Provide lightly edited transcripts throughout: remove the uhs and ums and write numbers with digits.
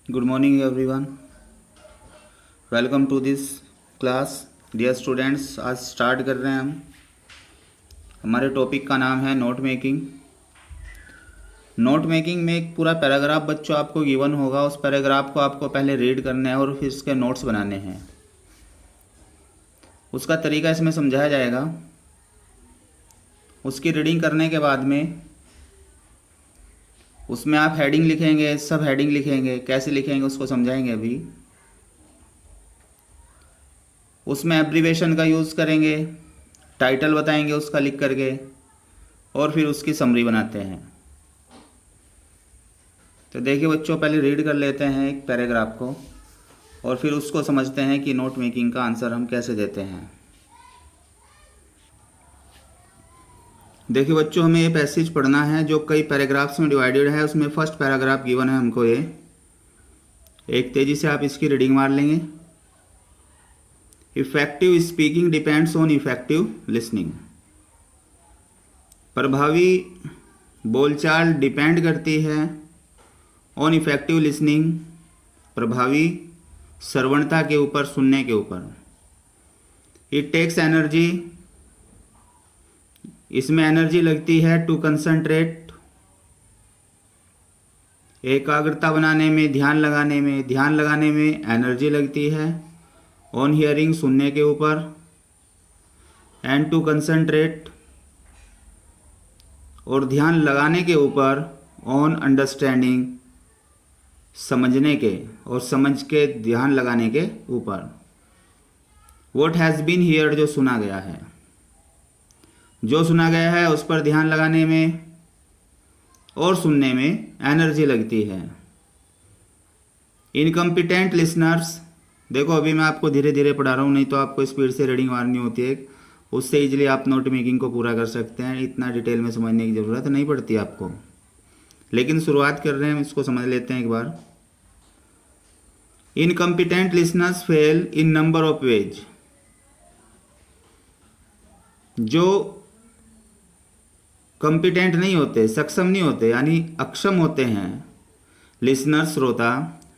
Good morning, everyone. Welcome to this class. Dear students, आज start कर रहे हैं हम. हमारे टॉपिक का नाम है नोट मेकिंग. नोट मेकिंग में एक पूरा पैराग्राफ बच्चों आपको गिवन होगा. उस पैराग्राफ को आपको पहले रीड करना है और फिर इसके नोट्स बनाने हैं. उसका तरीका इसमें समझाया जाएगा. उसकी रीडिंग करने के बाद में उसमें आप हेडिंग लिखेंगे, सब हेडिंग लिखेंगे. कैसे लिखेंगे उसको समझाएंगे अभी. उसमें एब्रीवेशन का यूज़ करेंगे, टाइटल बताएंगे उसका लिख करके, और फिर उसकी समरी बनाते हैं. तो देखिए बच्चों, पहले रीड कर लेते हैं एक पैराग्राफ को और फिर उसको समझते हैं कि नोट मेकिंग का आंसर हम कैसे देते हैं. देखिए बच्चों, हमें ये पैसेज पढ़ना है जो कई पैराग्राफ्स में डिवाइडेड है. उसमें फर्स्ट पैराग्राफ गिवन है हमको. ये एक तेजी से आप इसकी रीडिंग मार लेंगे. Effective speaking depends on effective listening. प्रभावी बोलचाल डिपेंड करती है ऑन इफेक्टिव लिसनिंग, प्रभावी श्रवणता के ऊपर, सुनने के ऊपर. इट टेक्स एनर्जी, इसमें एनर्जी लगती है. टू कंसंट्रेट, एकाग्रता बनाने में, ध्यान लगाने में एनर्जी लगती है. ऑन हियरिंग, सुनने के ऊपर. एंड टू कंसंट्रेट, और ध्यान लगाने के ऊपर. ऑन अंडरस्टैंडिंग, समझने के, और समझ के ध्यान लगाने के ऊपर. व्हाट हैज़ बीन हियर्ड, जो सुना गया है. जो सुना गया है उस पर ध्यान लगाने में और सुनने में एनर्जी लगती है. इनकम्पिटेंट लिसनर्स, देखो अभी मैं आपको धीरे धीरे पढ़ा रहा हूँ, नहीं तो आपको स्पीड से रीडिंग मारनी होती है. उससे इजीली आप नोट मेकिंग को पूरा कर सकते हैं. इतना डिटेल में समझने की ज़रूरत नहीं पड़ती आपको, लेकिन शुरुआत कर रहे हैं, इसको समझ लेते हैं एक बार. Incompetent listeners fail in number of ways. जो कॉम्पिटेंट नहीं होते, सक्षम नहीं होते, यानी अक्षम होते हैं, लिसनर श्रोता,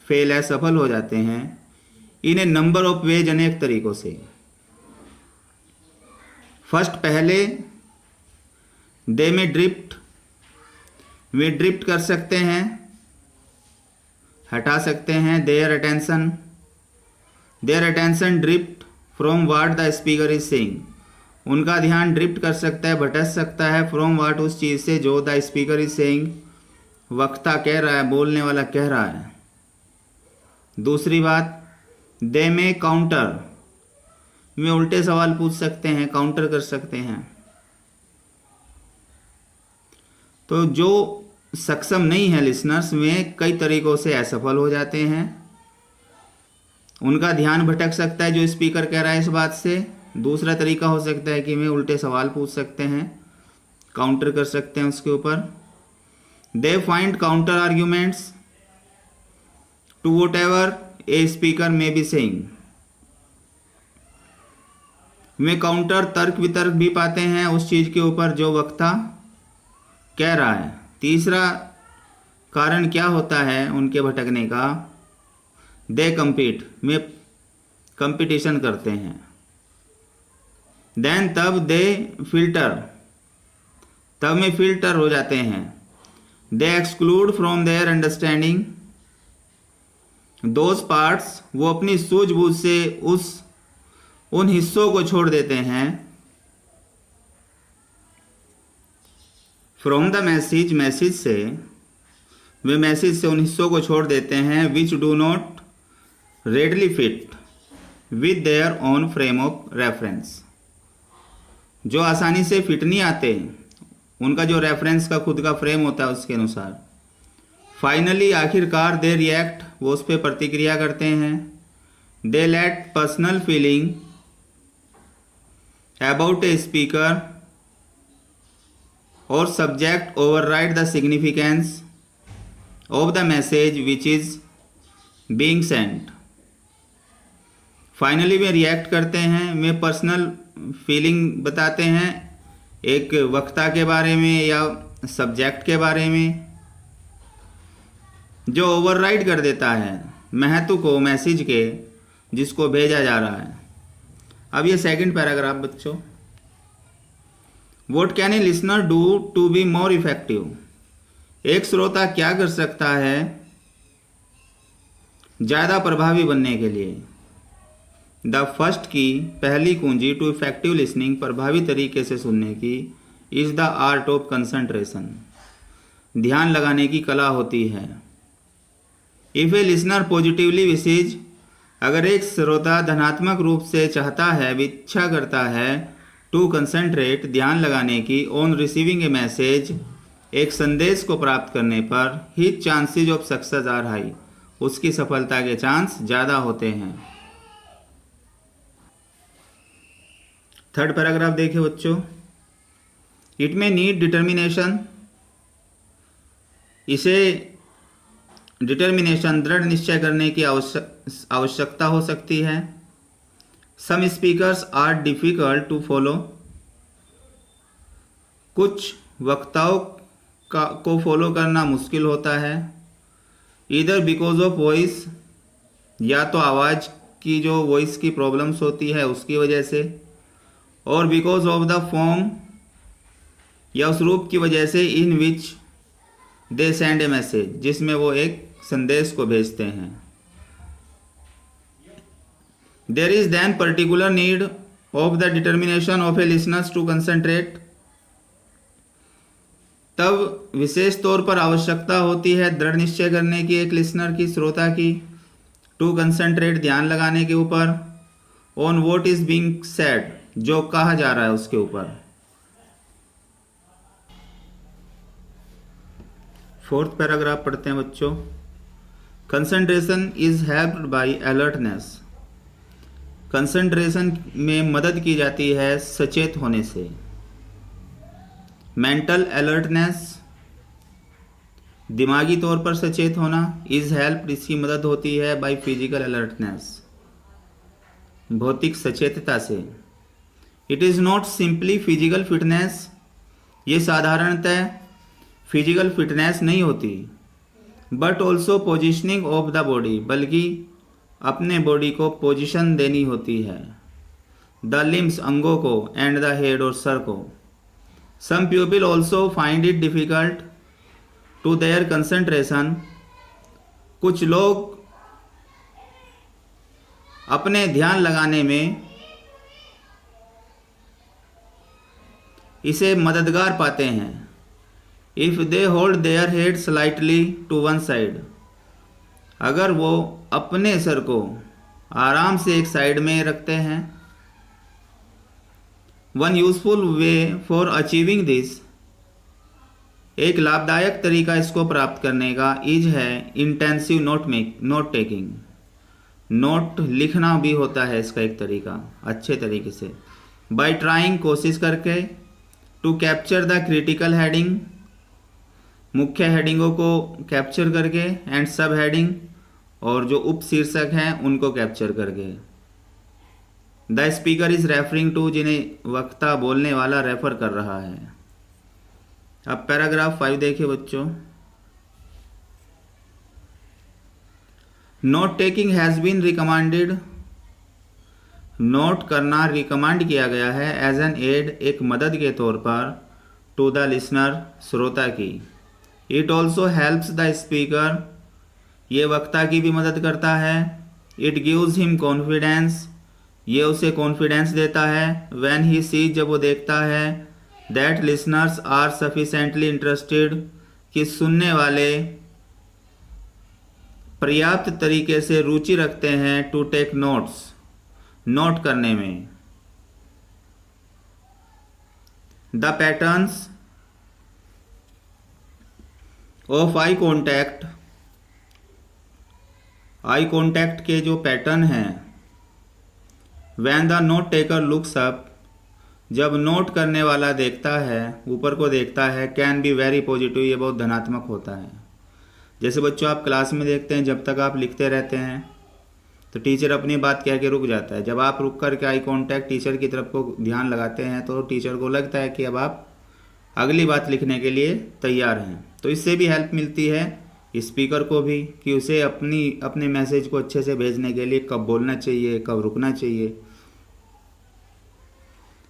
फेल है, सफल हो जाते हैं. इन ए नंबर ऑफ वेज, अनेक तरीकों से. फर्स्ट, पहले, दे में ड्रिफ्ट, वे ड्रिफ्ट कर सकते हैं, हटा सकते हैं. Their attention drift from what the speaker is saying. उनका ध्यान ड्रिफ्ट कर सकता है, भटक सकता है. फ्रॉम व्हाट, उस चीज़ से जो द स्पीकर इज सेइंग, वक्ता कह रहा है, बोलने वाला कह रहा है. दूसरी बात, दे में काउंटर, वे उल्टे सवाल पूछ सकते हैं, काउंटर कर सकते हैं. तो जो सक्षम नहीं है लिसनर्स, वे कई तरीकों से असफल हो जाते हैं. उनका ध्यान भटक सकता है जो स्पीकर कह रहा है इस बात से. दूसरा तरीका हो सकता है कि वे उल्टे सवाल पूछ सकते हैं, काउंटर कर सकते हैं उसके ऊपर. They find counter arguments to whatever a speaker may be saying. वे काउंटर तर्क वितर्क भी पाते हैं उस चीज़ के ऊपर जो वक्ता कह रहा है. तीसरा कारण क्या होता है उनके भटकने का. दे कम्पीट, वे कंपटीशन करते हैं. देन, तब, दे फिल्टर, तब में फिल्टर हो जाते हैं. They exclude from their understanding those parts, वो अपनी सूझबूझ से उन हिस्सों को छोड़ देते हैं. फ्रॉम द मैसेज से, वे मैसेज से उन हिस्सों को छोड़ देते हैं. Which do not readily fit with their own frame of reference, जो आसानी से फिट नहीं आते, उनका जो रेफरेंस का खुद का फ्रेम होता है उसके अनुसार. फाइनली, आखिरकार, दे रिएक्ट, वो उस पर प्रतिक्रिया करते हैं. They let personal feeling about a speaker और subject override the significance of the message which is being sent. Finally वे रिएक्ट करते हैं, वे पर्सनल फीलिंग बताते हैं एक वक्ता के बारे में या सब्जेक्ट के बारे में, जो ओवरराइड कर देता है महत्व को मैसेज के जिसको भेजा जा रहा है। अब ये सेकंड पैराग्राफ बच्चों, what can a listener do to be more effective, एक श्रोता क्या कर सकता है ज़्यादा प्रभावी बनने के लिए। द फर्स्ट की, पहली कुंजी टू इफेक्टिव लिसनिंग, प्रभावी तरीके से सुनने की, is the art of concentration, ध्यान लगाने की कला होती है। If A listener positively wishes, अगर एक श्रोता धनात्मक रूप से चाहता है, इच्छा करता है, टू कंसंट्रेट, ध्यान लगाने की, ऑन रिसीविंग ए मैसेज, एक संदेश को प्राप्त करने पर, his chances of success are high, उसकी सफलता के चांस ज़्यादा होते हैं। थर्ड पैराग्राफ देखिए बच्चों, इट में नीड डिटर्मिनेशन, इसे डिटर्मिनेशन, दृढ़ निश्चय करने की आवश्यकता हो सकती है। Some speakers are difficult to follow, कुछ वक्ताओं को फॉलो करना मुश्किल होता है। इधर बिकॉज ऑफ वॉइस, या तो आवाज़ की जो वॉइस की प्रॉब्लम्स होती है उसकी वजह से, और बिकॉज ऑफ द फॉर्म, या उस रूप की वजह से, इन विच दे सेंड ए मैसेज, जिसमें वो एक संदेश को भेजते हैं। There is then particular need of the determination of a listeners to concentrate, तब विशेष तौर पर आवश्यकता होती है दृढ़ निश्चय करने की एक लिसनर की, श्रोता की, टू कंसंट्रेट, ध्यान लगाने के ऊपर, on what is being said, जो कहा जा रहा है उसके ऊपर। फोर्थ पैराग्राफ पढ़ते हैं बच्चों, concentration is helped bye alertness, concentration में मदद की जाती है सचेत होने से। मेंटल अलर्टनेस, दिमागी तौर पर सचेत होना, इज हेल्प, इसकी मदद होती है, बाय फिजिकल अलर्टनेस, भौतिक सचेतता से। It is not simply physical fitness, ये साधारणतः फिजिकल फिटनेस नहीं होती, but also positioning of the body, बल्कि अपने बॉडी को पोजिशन देनी होती है, द लिम्स, अंगों को, एंड द हेड, और सर को। Some people also find it difficult to their concentration, कुछ लोग अपने ध्यान लगाने में इसे मददगार पाते हैं। If they hold their head slightly to one side, अगर वो अपने सर को आराम से एक साइड में रखते हैं। One useful way for achieving this, एक लाभदायक तरीका इसको प्राप्त करने का इज है इंटेंसिव नोट टेकिंग, नोट लिखना भी होता है इसका एक तरीका अच्छे तरीके से। बाय ट्राइंग, कोशिश करके, to capture the critical heading, मुख्य हेडिंगों को कैप्चर करके, एंड सब हेडिंग, और जो उप शीर्षक हैं उनको कैप्चर करके। The speaker is referring to, जिन्हें वक्ता बोलने वाला रेफर कर रहा है। अब पैराग्राफ 5 देखिए बच्चों, note taking has been recommended, note करना रिकमेंड किया गया है, एज एन एड, एक मदद के तौर पर, टू द लिसनर, श्रोता की। It also helps the speaker, ये वक्ता की भी मदद करता है। इट गिव्स हिम कॉन्फिडेंस, ये उसे कॉन्फिडेंस देता है। व्हेन ही सीज, जब वो देखता है, that listeners are sufficiently interested, कि सुनने वाले पर्याप्त तरीके से रुचि रखते हैं, टू टेक नोट्स, नोट करने में। The patterns of I contact, eye contact के जो पैटर्न हैं, when the note taker looks up, जब नोट करने वाला देखता है, ऊपर को देखता है, कैन बी वेरी पॉजिटिव, ये बहुत धनात्मक होता है। जैसे बच्चों आप क्लास में देखते हैं, जब तक आप लिखते रहते हैं तो टीचर अपनी बात कह के रुक जाता है। जब आप रुक करके आई कॉन्टैक्ट टीचर की तरफ को ध्यान लगाते हैं तो टीचर को लगता है कि अब आप अगली बात लिखने के लिए तैयार हैं। तो इससे भी हेल्प मिलती है स्पीकर को भी कि उसे अपने मैसेज को अच्छे से भेजने के लिए कब बोलना चाहिए, कब रुकना चाहिए।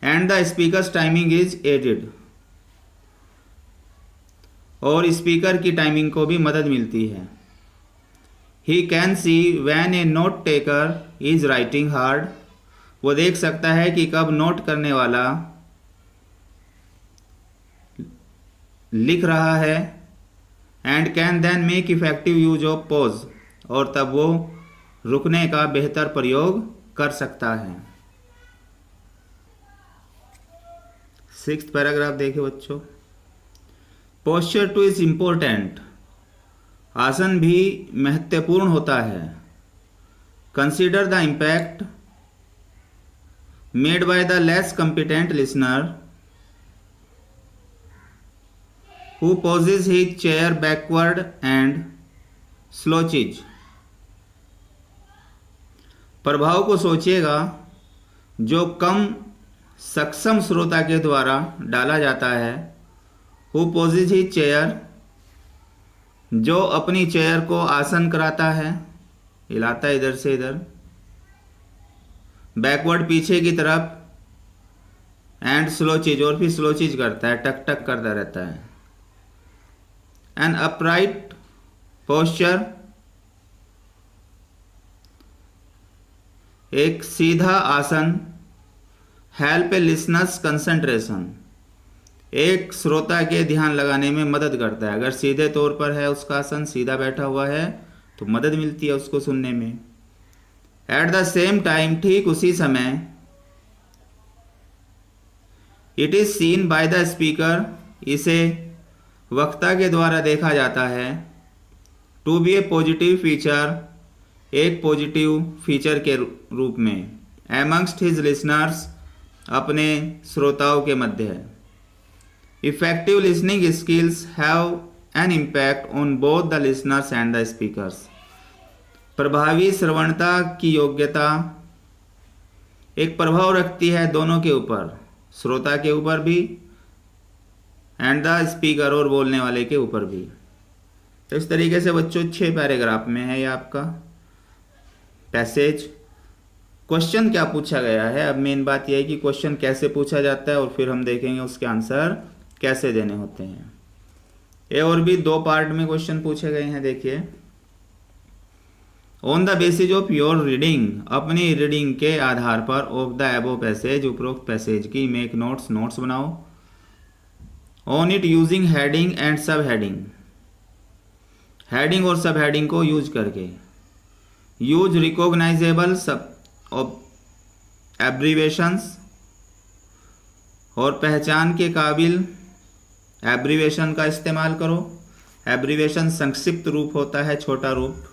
And the speaker's timing is aided, और स्पीकर की टाइमिंग को भी मदद मिलती है। He can see when a note taker is writing hard, वो देख सकता है कि कब नोट करने वाला लिख रहा है। And can then make effective use of pause, और तब वो रुकने का बेहतर प्रयोग कर सकता है। 6th पैराग्राफ देखिए बच्चों। पोस्चर टू इज इम्पोर्टेंट, आसन भी महत्वपूर्ण होता है। Consider the impact made by the less competent listener who poses his chair backward and slouches। प्रभाव को सोचिएगा जो कम सक्षम श्रोता के द्वारा डाला जाता है। Who poses his chair, जो अपनी चेयर को आसन कराता है, हिलाता है इधर से इधर। बैकवर्ड पीछे की तरफ, एंड स्लोचेज, और फिर स्लोचेज करता है, टक टक करता रहता है। An upright posture, एक सीधा आसन। हेल्प ए लिसनर्स कंसंट्रेशन, एक श्रोता के ध्यान लगाने में मदद करता है। अगर सीधे तौर पर है उसका आसन, सीधा बैठा हुआ है, तो मदद मिलती है उसको सुनने में। एट द सेम टाइम, ठीक उसी समय, it is seen by the speaker, इसे वक्ता के द्वारा देखा जाता है। To be a positive feature, एक पॉजिटिव फीचर के रूप में। एमंगस्ट हिज लिसनर्स, अपने श्रोताओं के मध्य है। Effective listening skills have an impact on both the listeners and the speakers, प्रभावी श्रवणता की योग्यता एक प्रभाव रखती है दोनों के ऊपर, श्रोता के ऊपर भी एंड द स्पीकर, और बोलने वाले के ऊपर भी। तो इस तरीके से बच्चों 6 पैराग्राफ में है ये आपका पैसेज। क्वेश्चन क्या पूछा गया है, अब मेन बात यह है कि क्वेश्चन कैसे पूछा जाता है, और फिर हम देखेंगे उसके आंसर कैसे देने होते हैं। ये और भी 2 पार्ट में क्वेश्चन पूछे गए हैं। देखिए, on the basis of your reading, अपनी रीडिंग के आधार पर, ऑफ द एबो पैसेज, उपरोक्त पैसेज की, मेक नोट्स, नोट्स बनाओ। On it using heading and सब हेडिंग, हेडिंग और सब हेडिंग को यूज करके। यूज रिकॉग्नाइजेबल सब एब्रीवेशंस, और पहचान के काबिल एब्रीवेशन का इस्तेमाल करो। एब्रीवेशन संक्षिप्त रूप होता है, छोटा रूप।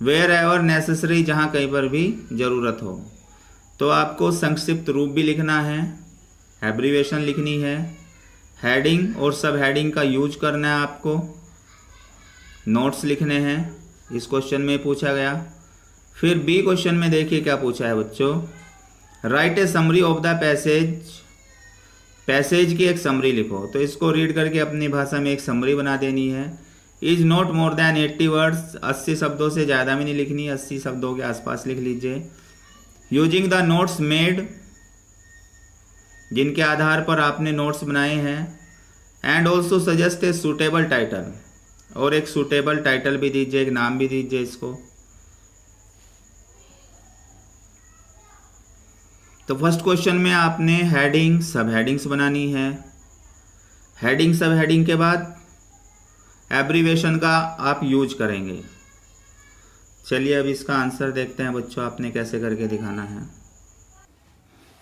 वेयर एवर नेसेसरी, जहाँ कहीं पर भी ज़रूरत हो, तो आपको संक्षिप्त रूप भी लिखना है, एब्रीवेशन लिखनी है। हेडिंग और सब हेडिंग का यूज करना है आपको। नोट्स लिखने हैं, इस क्वेश्चन में पूछा गया। फिर बी क्वेश्चन में देखिए क्या पूछा है बच्चों। Right A summary of the passage, passage की एक समरी लिखो। तो इसको रीड करके अपनी भाषा में एक समरी बना देनी है। Is not more than 80 words, 80 शब्दों से ज़्यादा भी नहीं लिखनी, 80 शब्दों के आसपास लिख लीजिए। यूजिंग द नोट्स मेड, जिनके आधार पर आपने नोट्स बनाए हैं। And also suggest a suitable title, और एक सूटेबल टाइटल भी दीजिए, एक नाम भी दीजिए इसको। तो फर्स्ट क्वेश्चन में आपने हेडिंग सब हेडिंग्स बनानी है। हेडिंग सब हेडिंग के बाद एब्रीवेशन का आप यूज करेंगे। चलिए अब इसका आंसर देखते हैं बच्चों, आपने कैसे करके दिखाना है।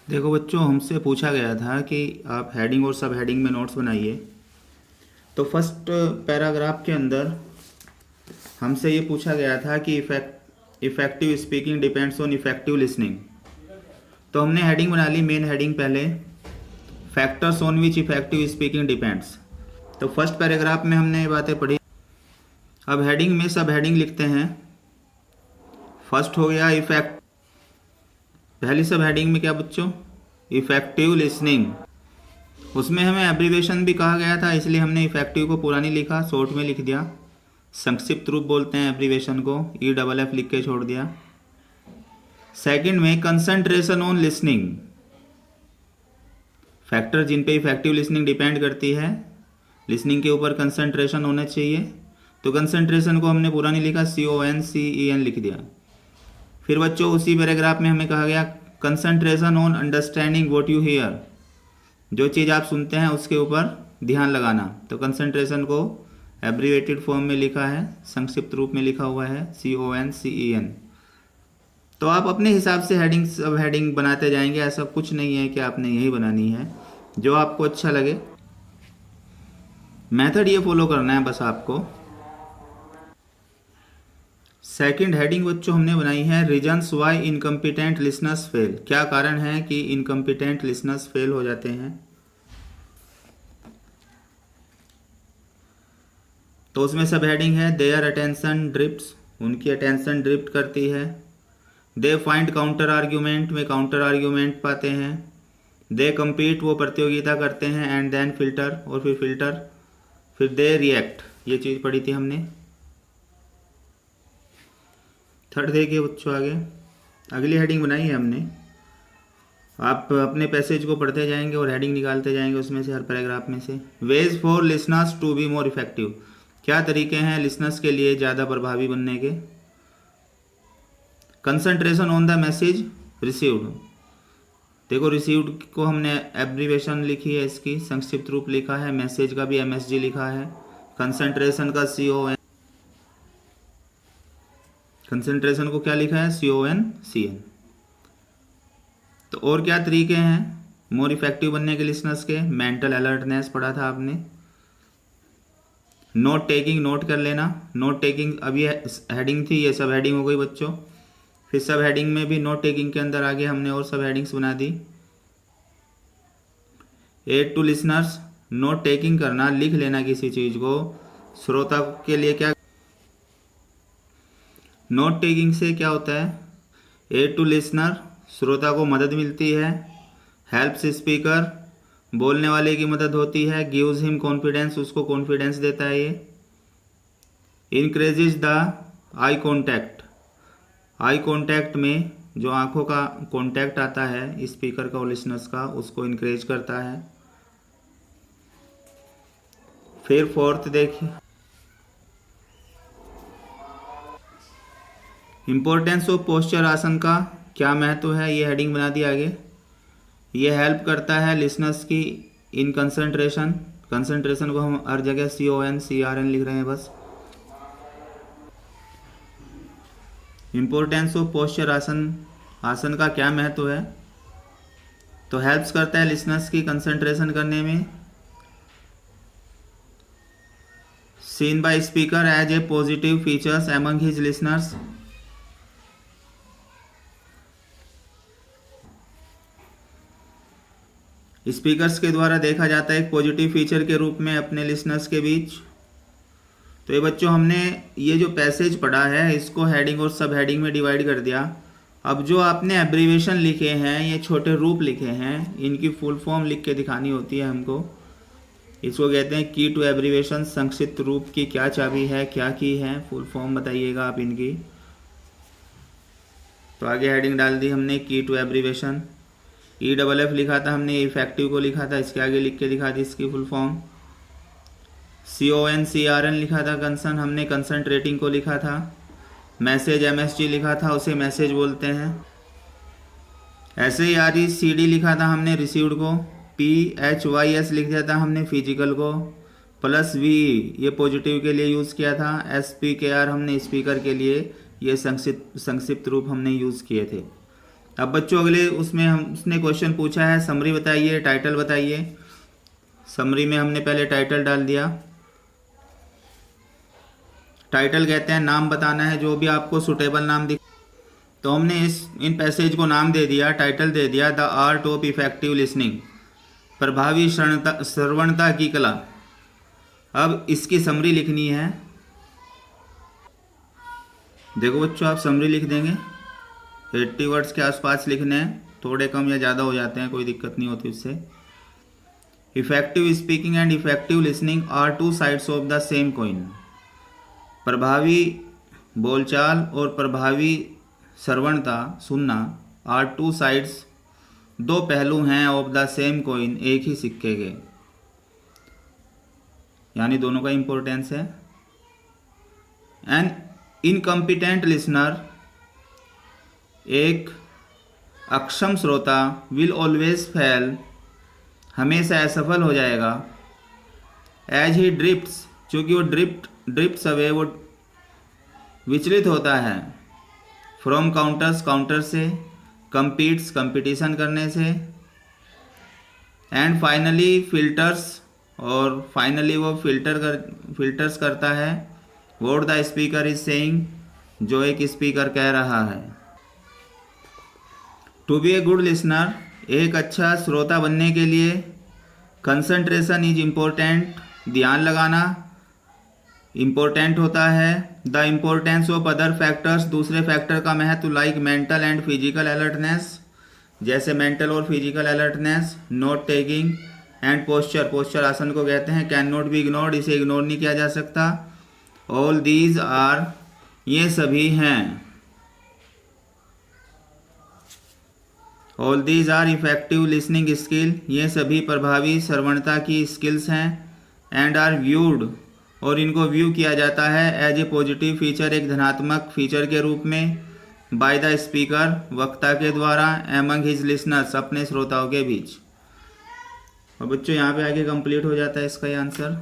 देखो बच्चों, हमसे पूछा गया था कि आप हेडिंग और सब हेडिंग में नोट्स बनाइए। तो फर्स्ट पैराग्राफ के अंदर हमसे ये पूछा गया था कि effective speaking depends on effective listening. तो हमने हेडिंग बना ली, मेन हेडिंग पहले, factors on which effective speaking depends. तो फर्स्ट पैराग्राफ में हमने ये बातें पढ़ी। अब हेडिंग में सब हेडिंग लिखते हैं। फर्स्ट हो गया पहली सब हेडिंग में क्या बच्चों, इफेक्टिव लिसनिंग। उसमें हमें एब्रीवेशन भी कहा गया था, इसलिए हमने इफेक्टिव को पूरा नहीं लिखा, शॉर्ट में लिख दिया। संक्षिप्त रूप बोलते हैं एब्रीवेशन को, EFF लिख के छोड़ दिया। सेकंड में कंसंट्रेशन ऑन लिसनिंग, फैक्टर जिन पे इफेक्टिव लिसनिंग डिपेंड करती है, लिसनिंग के ऊपर कंसंट्रेशन होना चाहिए, तो कंसंट्रेशन को हमने पूरा नहीं लिखा, CONCEN लिख दिया। फिर बच्चों उसी पैराग्राफ में हमें कहा गया concentration on understanding what you here, जो चीज़ आप सुनते हैं उसके ऊपर ध्यान लगाना, तो कंसंट्रेशन को एब्रीवेटेड फॉर्म में लिखा है, संक्षिप्त रूप में लिखा हुआ है CONCEN। तो आप अपने हिसाब से हेडिंग सब हेडिंग बनाते जाएंगे, ऐसा कुछ नहीं है कि आपने यही बनानी है, जो आपको अच्छा लगे। मेथड ये फॉलो करना है बस आपको। सेकंड हेडिंग बच्चों हमने बनाई है reasons why incompetent listeners fail, क्या कारण है कि इनकम्पिटेंट लिसनर्स फेल हो जाते हैं। तो उसमें सब हेडिंग है देयर अटेंशन ड्रिफ्ट्स, उनकी अटेंशन ड्रिफ्ट करती है। दे फाइंड काउंटर आर्ग्यूमेंट, में काउंटर आर्ग्यूमेंट पाते हैं। दे कम्पीट, वो प्रतियोगिता करते हैं। एंड देन फिल्टर, और फिर फिल्टर, फिर दे रिएक्ट, ये चीज़ पढ़ी थी हमने। थर्ड देखिए बच्चों आगे, अगली हेडिंग बनाई है हमने, आप अपने पैसेज को पढ़ते जाएंगे और हेडिंग निकालते जाएंगे उसमें से, हर पैराग्राफ में से। Ways for listeners to be more effective, क्या तरीके हैं लिसनर्स के लिए ज़्यादा प्रभावी बनने के। Concentration on the message received, देखो रिसीव्ड को हमने एब्रीवेशन लिखी है, इसकी संक्षिप्त रूप लिखा है। मैसेज का भी MSG लिखा है। कंसंट्रेशन का CON, कंसंट्रेशन को क्या लिखा है CONCN। तो और क्या तरीके हैं मोर इफेक्टिव बनने के लिसनर्स के। मेंटल अलर्टनेस पढ़ा था आपने। नोट टेकिंग, नोट कर लेना। नोट टेकिंग अभी हेडिंग थी, ये सब हेडिंग हो गई बच्चों। फिर सब हेडिंग में भी नोट टेकिंग के अंदर आगे हमने और सब हेडिंग्स बना दी। Aid to listeners, note taking करना, लिख लेना किसी चीज़ को। श्रोता के लिए क्या, नोट टेकिंग से क्या होता है, एड टू लिसनर, श्रोता को मदद मिलती है। हेल्प्स स्पीकर, बोलने वाले की मदद होती है। गिव्स हिम कॉन्फिडेंस, उसको कॉन्फिडेंस देता है ये। Increases the eye contact, eye contact में जो आंखों का कॉन्टैक्ट आता है स्पीकर का और लिसनर्स का, उसको इनक्रेज करता है। फिर फोर्थ देखिए, इम्पोर्टेंस ऑफ पोस्चर, आसन का क्या महत्व है, ये हेडिंग बना दी आगे। ये हेल्प करता है लिसनर्स की इन कंसंट्रेशन, कंसंट्रेशन को हम हर जगह CONCRN लिख रहे हैं बस। इम्पोर्टेंस ऑफ पोस्चर, आसन, आसन का क्या महत्व है, तो हेल्प्स करता है लिसनर्स की कंसंट्रेशन करने में। Seen by speaker as a positive features among his listeners, speakers के द्वारा देखा जाता है एक पॉजिटिव फीचर के रूप में अपने लिसनर्स के बीच। तो ये बच्चों हमने ये जो पैसेज पढ़ा है इसको हेडिंग और सब हेडिंग में डिवाइड कर दिया। अब जो आपने एब्रीवेशन लिखे हैं, ये छोटे रूप लिखे हैं, इनकी फुल फॉर्म लिख के दिखानी होती है हमको। इसको कहते हैं की टू एब्रीवेशन, संक्षिप्त रूप की क्या चाबी है, क्या की है, फुल फॉर्म बताइएगा आप इनकी। तो आगे हेडिंग डाल दी हमने की टू एब्रीवेशन। EFF लिखा था हमने, इफेक्टिव को लिखा था, इसके आगे लिख के दिखा दी इसकी फुल फॉर्म। CONCRN लिखा था कंसन, हमने कंसंट्रेटिंग को लिखा था। मैसेज MSG लिखा था, उसे मैसेज बोलते हैं। ऐसे ही RECD लिखा था हमने रिसीव्ड को। PHYS लिख दिया था हमने फिजिकल को। +V ये पॉजिटिव के लिए यूज़ किया था। SPKR हमने स्पीकर के लिए, ये संक्षिप्त रूप हमने यूज़ किए थे। अब बच्चों अगले उसमें उसने क्वेश्चन पूछा है समरी बताइए, टाइटल बताइए। समरी में हमने पहले टाइटल डाल दिया। टाइटल कहते हैं नाम बताना है, जो भी आपको सुटेबल नाम दिख, तो हमने इन पैसेज को नाम दे दिया, टाइटल दे दिया the art of effective listening, प्रभावी श्रवणता की कला। अब इसकी समरी लिखनी है। देखो बच्चों आप समरी लिख देंगे, 80 वर्ड्स के आसपास लिखने हैं, थोड़े कम या ज़्यादा हो जाते हैं, कोई दिक्कत नहीं होती उससे। Effective speaking and effective listening are two sides of the same coin. प्रभावी बोलचाल और प्रभावी श्रवणता सुनना आर टू साइड्स दो पहलू हैं ऑफ द सेम कॉइन, एक ही सिक्के के, यानी दोनों का इंपॉर्टेंस है। एन इनकम्पिटेंट लिसनर, एक अक्षम श्रोता, विल ऑलवेज फेल, हमेशा असफल हो जाएगा। एज ही ड्रिफ्ट्स, चूँकि वो ड्रिफ्ट्स अवे, वो विचलित होता है। फ्रॉम काउंटर्स, काउंटर से। कम्पीट्स, कंपटीशन करने से। एंड फाइनली फिल्टर्स, और फाइनली वो फिल्टर्स करता है what the speaker is saying, जो एक स्पीकर कह रहा है। To be a good listener, एक अच्छा श्रोता बनने के लिए कंसंट्रेशन इज इम्पोर्टेंट, ध्यान लगाना इम्पोर्टेंट होता है। The importance of other factors, दूसरे फैक्टर का महत्व, like mental and physical alertness, जैसे मेंटल और physical alertness. Note taking and posture, posture आसन को कहते हैं। कैन नॉट बी इग्नोर्ड, इसे इग्नोर नहीं किया जा सकता। ऑल दीज आर, ये सभी हैं। All these are effective listening skill, ये सभी प्रभावी श्रवणता की स्किल्स हैं। एंड आर व्यूड, और इनको व्यू किया जाता है एज ए पॉजिटिव फीचर, एक धनात्मक फीचर के रूप में। बाय द स्पीकर, वक्ता के द्वारा। एमंग हिज लिसनर्स, अपने श्रोताओं के बीच। और बच्चों यहाँ पे आगे कंप्लीट हो जाता है इसका ये आंसर।